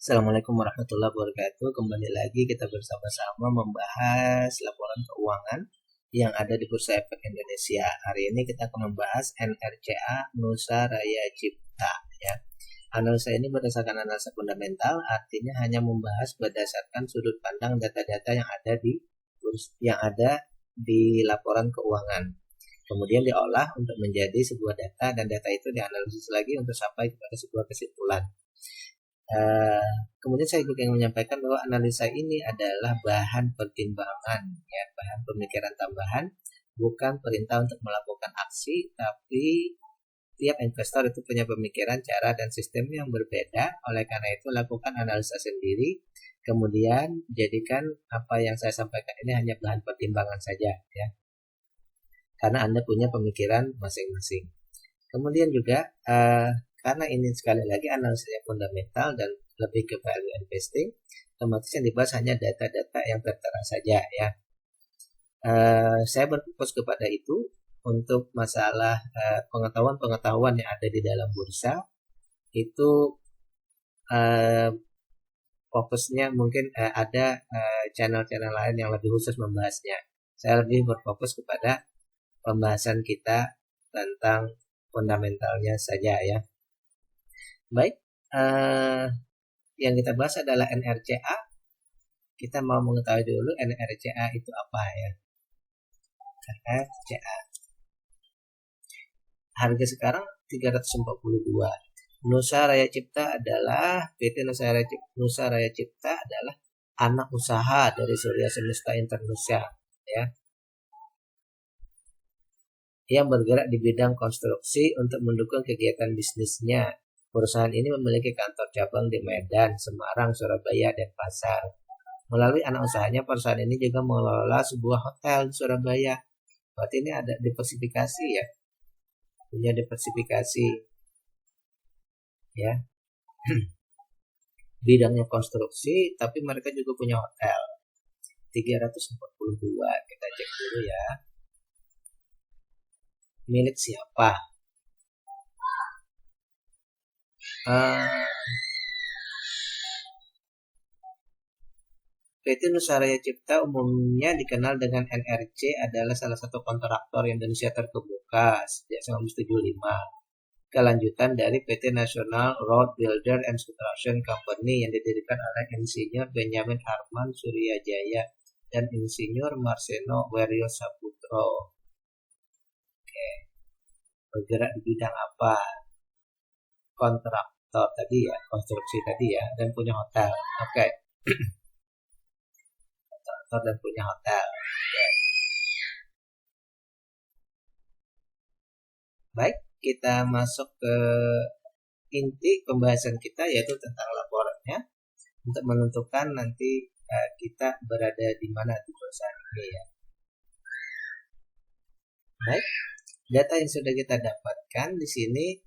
Assalamualaikum warahmatullahi wabarakatuh. Kembali lagi kita bersama-sama membahas laporan keuangan yang ada di Bursa Efek Indonesia. Hari ini kita akan membahas NRCA Nusa Raya Cipta. Ya. Analisa ini berdasarkan analisa fundamental, artinya hanya membahas berdasarkan sudut pandang data-data yang ada di laporan keuangan. Kemudian diolah untuk menjadi sebuah data dan data itu dianalisis lagi untuk sampai kepada sebuah kesimpulan. Kemudian saya juga ingin menyampaikan bahwa analisa ini adalah bahan pertimbangan, ya, bahan pemikiran tambahan, bukan perintah untuk melakukan aksi, tapi tiap investor itu punya pemikiran, cara, dan sistem yang berbeda. Oleh karena itu lakukan analisa sendiri, kemudian jadikan apa yang saya sampaikan ini hanya bahan pertimbangan saja, ya, karena Anda punya pemikiran masing-masing. Kemudian juga karena ini sekali lagi analisanya fundamental dan lebih ke value investing, otomatis yang dibahas hanya data-data yang tertera saja, ya. Saya berfokus kepada itu untuk masalah pengetahuan-pengetahuan yang ada di dalam bursa itu fokusnya mungkin ada channel-channel lain yang lebih khusus membahasnya. Saya lebih berfokus kepada pembahasan kita tentang fundamentalnya saja, ya. Baik, yang kita bahas adalah NRCA. Kita mau mengetahui dulu NRCA itu apa, ya. NRCA. Harga sekarang 342. Nusa Raya Cipta adalah PT Nusa Raya Cipta adalah anak usaha dari Surya Semesta Indonesia, ya, yang bergerak di bidang konstruksi untuk mendukung kegiatan bisnisnya. Perusahaan ini memiliki kantor cabang di Medan, Semarang, Surabaya, dan Pasar. Melalui anak usahanya, perusahaan ini juga mengelola sebuah hotel di Surabaya. Berarti ini ada diversifikasi, ya. Punya diversifikasi, ya. Bidangnya konstruksi, tapi mereka juga punya hotel. 342, kita cek dulu, ya. Milik siapa? PT Nusa Raya Cipta umumnya dikenal dengan NRC, adalah salah satu kontraktor Indonesia terkemuka sejak 1975. Kelanjutan dari PT National Road Builder and Construction Company yang didirikan oleh Insinyur Benjamin Harman Suryajaya dan Insinyur Marseno Weryo Saputro. Oke. Bergerak di bidang apa? Kontraktor tadi, ya, konstruksi tadi, ya, dan punya hotel. Oke. Kontraktor dan punya hotel. Oke. Baik, kita masuk ke inti pembahasan kita, yaitu tentang laporannya untuk menentukan nanti kita berada di mana di perusahaan ini, ya. Baik, data yang sudah kita dapatkan di sini.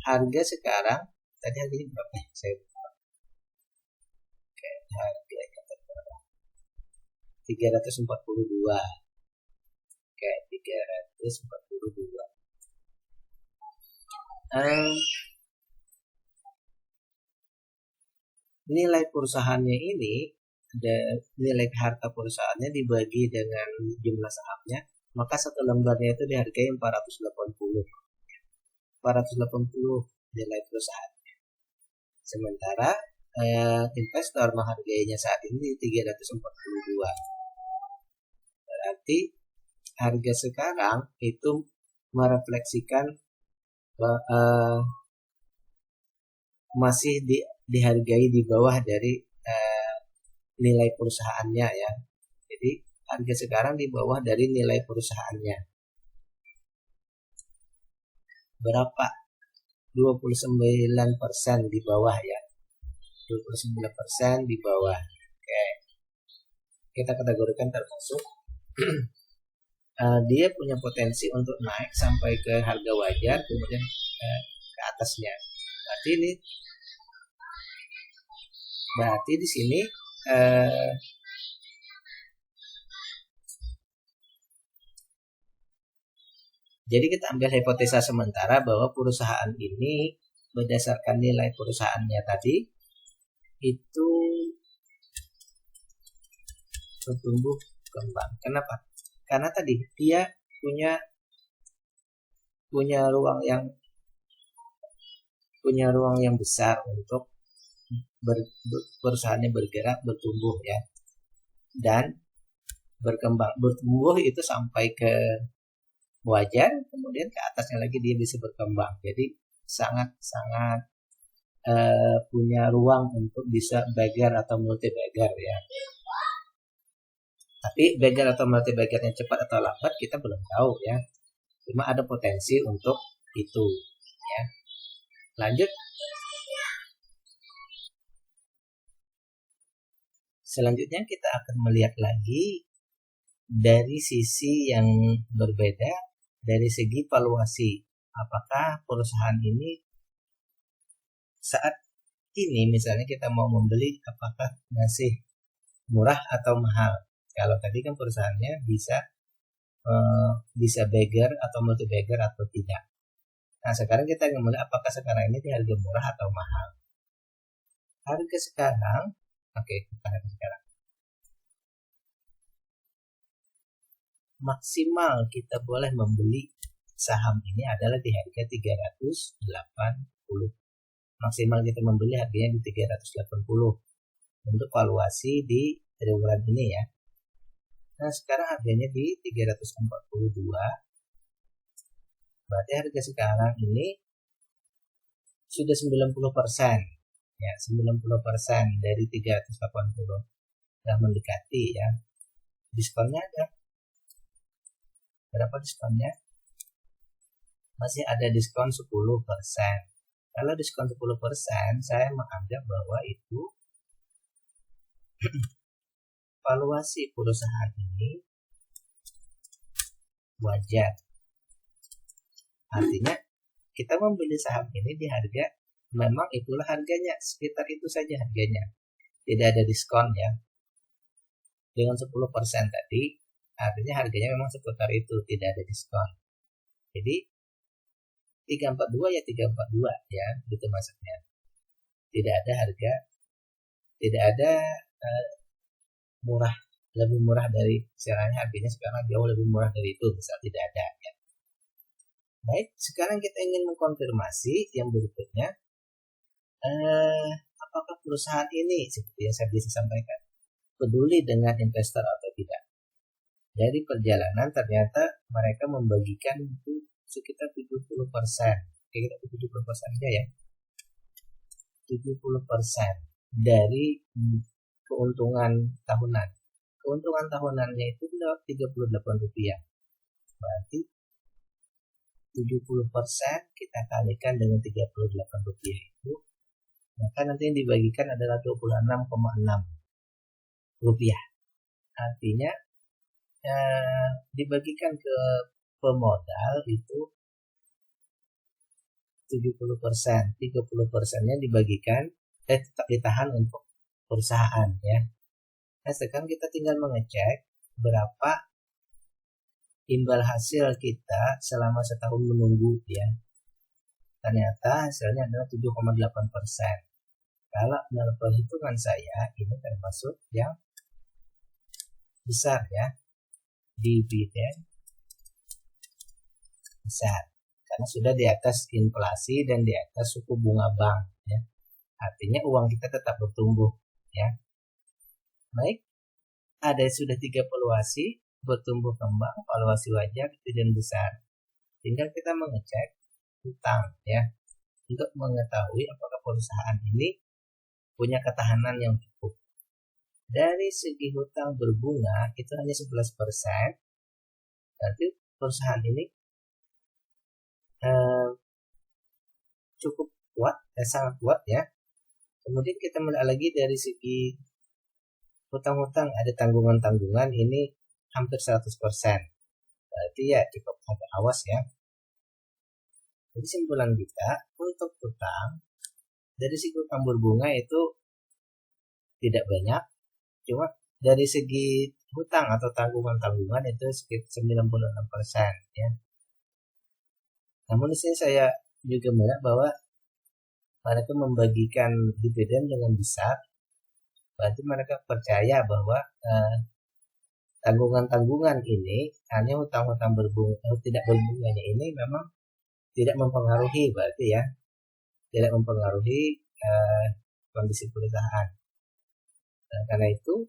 Harga sekarang tadi harganya berapa? Saya lupa. Oke, harganya berapa? 342. Oke, 342. Nilai perusahaannya ini, ada nilai harta perusahaannya dibagi dengan jumlah sahamnya, maka satu lembarnya itu dihargai 480 nilai perusahaannya. Sementara investor menghargainya saat ini 342. Berarti harga sekarang itu merefleksikan masih dihargai di bawah dari nilai perusahaannya, ya. Jadi harga sekarang di bawah dari nilai perusahaannya. Berapa? 29% di bawah, ya. 29% di bawah. Oke. Kita kategorikan termasuk dia punya potensi untuk naik sampai ke harga wajar, kemudian ke atasnya. Berarti di sini jadi kita ambil hipotesa sementara bahwa perusahaan ini berdasarkan nilai perusahaannya tadi itu bertumbuh kembang. Kenapa? Karena tadi dia punya ruang yang besar untuk perusahaannya bergerak, bertumbuh ya, dan bertumbuh itu sampai ke wajar, kemudian ke atasnya lagi dia bisa berkembang. Jadi sangat punya ruang untuk bisa bagger atau multi bagger ya. Tapi bagger atau multi baggernya cepat atau lambat kita belum tahu ya. Cuma ada potensi untuk itu ya. Lanjut. Selanjutnya kita akan melihat lagi dari sisi yang berbeda, dari segi valuasi. Apakah perusahaan ini saat ini misalnya kita mau membeli, apakah masih murah atau mahal? Kalau tadi kan perusahaannya bisa bagger atau multi bagger atau tidak. Nah sekarang kita ingin melihat apakah sekarang ini di harga murah atau mahal. Harga sekarang, harga sekarang maksimal kita boleh membeli saham ini adalah di harga 380. Maksimal kita membeli harganya di 380 untuk valuasi di triwulan ini ya. Nah sekarang harganya di 342. Berarti harga sekarang ini sudah 90% ya, 90% dari 380 sudah mendekati ya. Diskonnya ada berapa diskonnya? Masih ada diskon 10%. Kalau diskon 10%, saya menganggap bahwa itu valuasi perusahaan ini wajar. Artinya kita membeli saham ini di harga memang itulah harganya, sekitar itu saja harganya. Tidak ada diskon ya. Dengan 10% tadi, artinya harganya memang seputar itu, tidak ada diskon. Jadi 342 ya 342 ya, gitu maksudnya. Tidak ada harga, tidak ada lebih murah dari istilahnya harganya sekarang jauh lebih murah dari itu, misal tidak ada ya. Baik, sekarang kita ingin mengkonfirmasi yang berikutnya, apakah perusahaan ini seperti yang saya bisa sampaikan peduli dengan investor atau tidak. Dari perjalanan ternyata mereka membagikan itu sekitar 70%. Oke, kita 70% aja ya. 70% dari keuntungan tahunan. Keuntungan tahunannya itu Rp38. Berarti 70% kita kalikan dengan Rp38 itu, maka nanti yang dibagikan adalah Rp26,6. Artinya dibagikan ke pemodal itu 70%, 30%-nya dibagikan tetap ditahan untuk perusahaan ya. Nah sekarang kita tinggal mengecek berapa imbal hasil kita selama setahun menunggu ya. Ternyata hasilnya adalah 7,8%. Kalau dalam perhitungan saya ini termasuk yang besar ya, dividen besar karena sudah di atas inflasi dan di atas suku bunga bank ya. Artinya uang kita tetap bertumbuh ya. Baik, ada sudah 3 valuasi, bertumbuh kembang, valuasi wajar, dividen besar. Tinggal kita mengecek hutang ya, untuk mengetahui apakah perusahaan ini punya ketahanan yang cukup. Dari segi hutang berbunga itu hanya 11%. Berarti perusahaan ini cukup kuat, sangat kuat ya. Kemudian kita melihat lagi dari segi hutang-hutang, ada tanggungan-tanggungan ini hampir 100%. Berarti ya cukup agak awas ya. Jadi simpulan kita untuk hutang dari segi hutang berbunga itu tidak banyak, cuma dari segi hutang atau tanggungan-tanggungan itu sekitar 96% ya. Namun di sini saya juga melihat bahwa mereka membagikan dividen dengan besar Berarti mereka percaya bahwa tanggungan-tanggungan ini, hanya hutang-hutang tidak berbunganya ini memang tidak mempengaruhi, berarti ya, tidak mempengaruhi kondisi perusahaan. Dan karena itu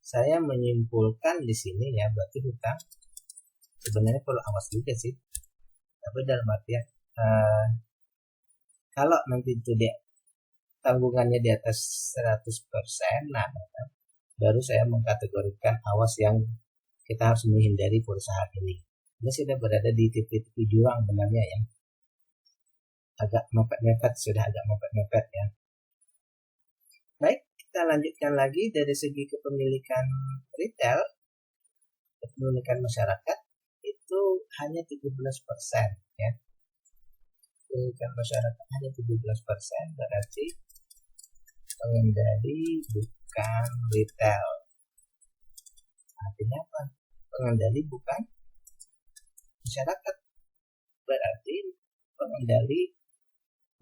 saya menyimpulkan di sini ya, berarti hutang sebenarnya perlu awas juga sih. Tapi dalam artian kalau nanti itu dia tanggungannya di atas 100%, nah baru saya mengkategorikan awas yang kita harus menghindari perusahaan ini. Ini sudah berada di titik jurang benarnya ya. Agak mepet-mepet, sudah agak mepet-mepet ya. Baik, kita lanjutkan lagi dari segi kepemilikan retail, kepemilikan masyarakat itu hanya 17% ya. Kepemilikan masyarakat hanya 17%, berarti pengendali bukan retail. Artinya apa? Pengendali bukan masyarakat. Berarti pengendali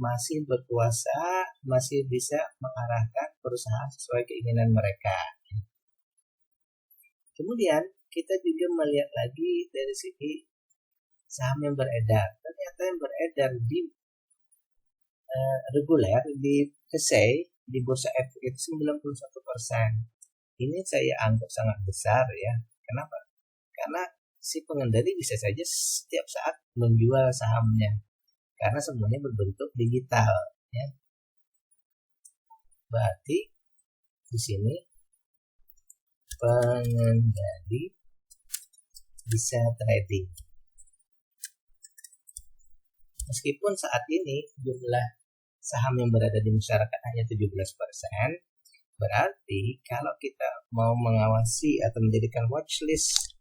masih berkuasa, masih bisa mengarahkan perusahaan sesuai keinginan mereka. Kemudian kita juga melihat lagi dari segi saham yang beredar. Ternyata yang beredar di reguler di KSEI di bursa efek itu 91%. Ini saya anggap sangat besar ya. Kenapa? Karena si pengendali bisa saja setiap saat menjual sahamnya. Karena semuanya berbentuk digital ya. Berarti di sini pengendali bisa trading. Meskipun saat ini jumlah saham yang berada di masyarakat hanya 17%, berarti kalau kita mau mengawasi atau menjadikan watchlist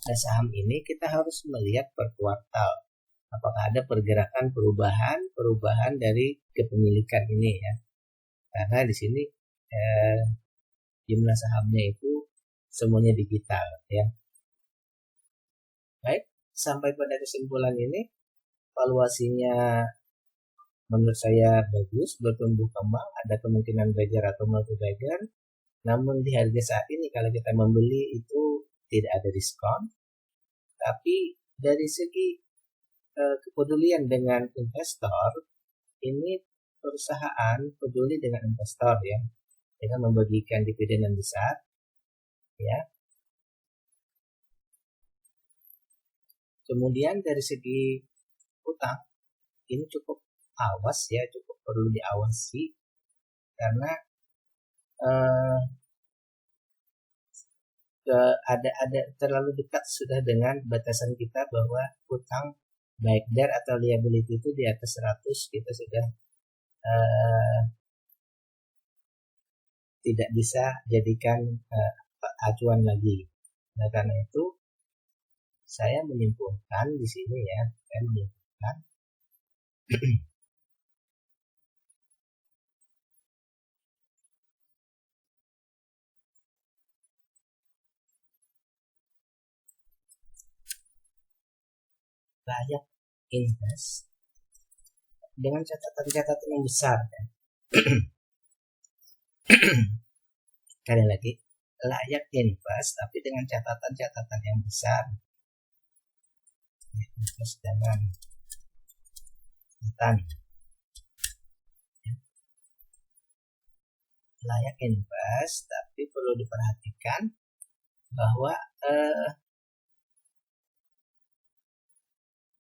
saham ini, kita harus melihat per kuartal. Apakah ada pergerakan perubahan dari kepemilikan ini ya. Karena di sini jumlah sahamnya itu semuanya digital ya. Baik, sampai pada kesimpulan ini, valuasinya menurut saya bagus, bertumbuh kembang, ada kemungkinan bagger atau multi bagger. Namun di harga saat ini kalau kita membeli itu tidak ada diskon. Tapi dari segi kepedulian dengan investor, ini perusahaan peduli dengan investor ya, dengan membagikan dividen yang besar ya. Kemudian dari segi utang ini cukup awas ya, cukup perlu diawasi karena ada terlalu dekat sudah dengan batasan kita bahwa utang baik debt atau liability itu di atas 100 kita sudah tidak bisa jadikan acuan lagi. Nah, karena itu saya menyimpulkan di sini ya, saya menyimpulkan layak invest dengan catatan-catatan yang besar ya. Sekali lagi, layak invest tapi dengan catatan-catatan yang besar. Invest dengan catatan layak invest, tapi perlu diperhatikan bahwa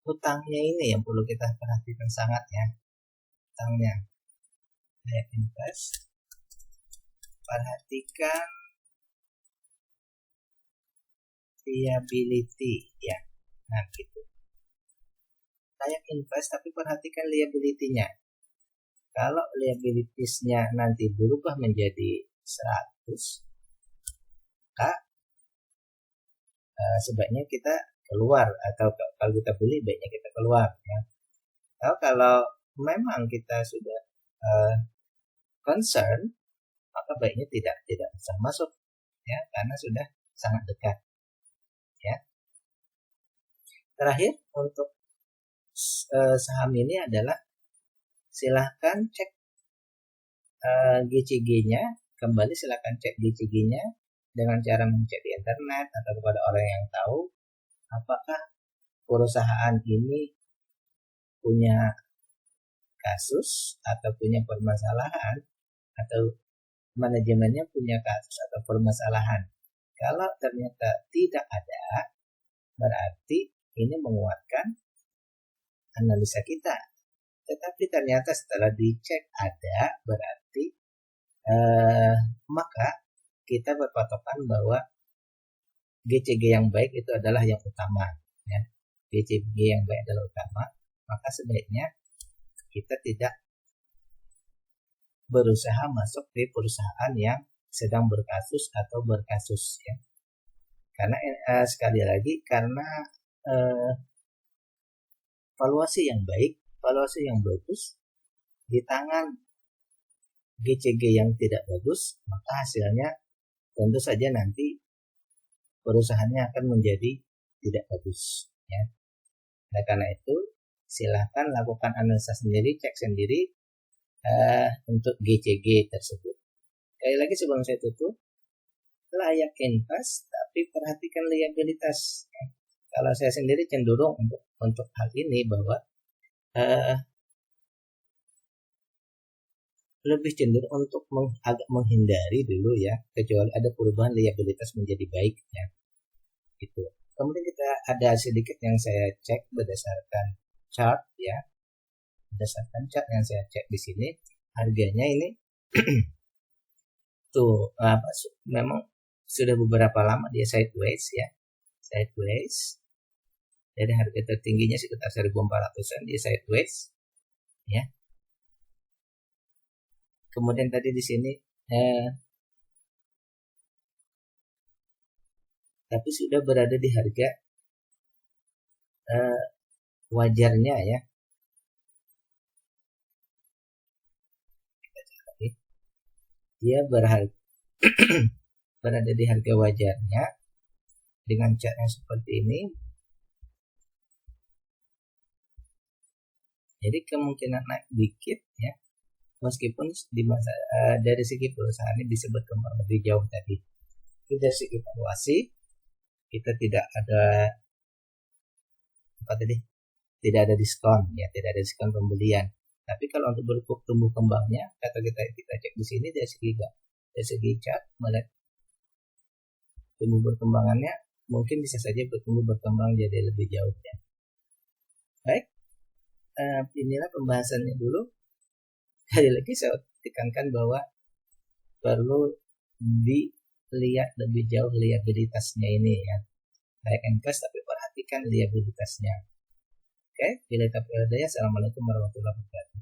utangnya ini yang perlu kita perhatikan sangat ya. Utangnya layak invest, perhatikan liability ya. Nah gitu, layak invest tapi perhatikan liability-nya. Kalau liabilities-nya nanti berubah menjadi 100, maka sebaiknya kita keluar, atau kalau kita beli baiknya kita keluar ya. Atau kalau memang kita sudah concern, maka baiknya tidak usah masuk ya, karena sudah sangat dekat ya. Terakhir untuk saham ini adalah silahkan cek GCG-nya, kembali silakan cek GCG-nya dengan cara mencek di internet atau kepada orang yang tahu apakah perusahaan ini punya kasus atau punya permasalahan atau manajemennya punya kasus atau permasalahan. Kalau ternyata tidak ada, berarti ini menguatkan analisa kita. Tetapi ternyata setelah dicek ada, berarti maka kita berpatokan bahwa GCG yang baik itu adalah yang utama. Ya. GCG yang baik adalah utama, maka sebaiknya kita tidak berusaha masuk di perusahaan yang sedang berkasus atau berkasus, ya. Karena sekali lagi, karena valuasi yang baik, valuasi yang bagus di tangan GCG yang tidak bagus, maka hasilnya tentu saja nanti perusahaannya akan menjadi tidak bagus, ya. Nah, karena itu silahkan lakukan analisa sendiri, cek sendiri untuk GCG tersebut. Sekali lagi sebelum saya tutup, layak invest tapi perhatikan liabilitas. Ya. Kalau saya sendiri cenderung untuk hal ini bahwa lebih cenderung untuk agak menghindari dulu, ya, kecuali ada perubahan liabilitas menjadi baik, ya. Gitu. Kemudian kita ada sedikit yang saya cek berdasarkan chart, ya. Berdasarkan chart yang saya cek di sini, harganya ini tuh memang sudah beberapa lama dia sideways, ya. Sideways. Dari harga tertingginya sekitar 1.400-an dia sideways, ya. Kemudian tadi di sini tapi sudah berada di harga wajarnya, ya. Dia berada di harga wajarnya dengan chart yang seperti ini. Jadi kemungkinan naik dikit, ya, meskipun dari segi perusahaan ini bisa berkembang lebih jauh tadi. Itu dari segi valuasi kita tidak ada tidak ada diskon, ya, tidak ada diskon pembelian. Tapi kalau untuk bertumbuh kembangnya, kata kita cek di sini dari segi chart melihat tumbuh berkembangannya mungkin bisa saja berkembang jadi lebih jauh, ya. Baik, inilah pembahasannya dulu. Sekali lagi saya tekankan bahwa perlu dilihat lebih jauh liabilitasnya ini, ya. Baik invest tapi perhatikan liabilitasnya. Oke, bila tak ada, assalamualaikum warahmatullahi wabarakatuh.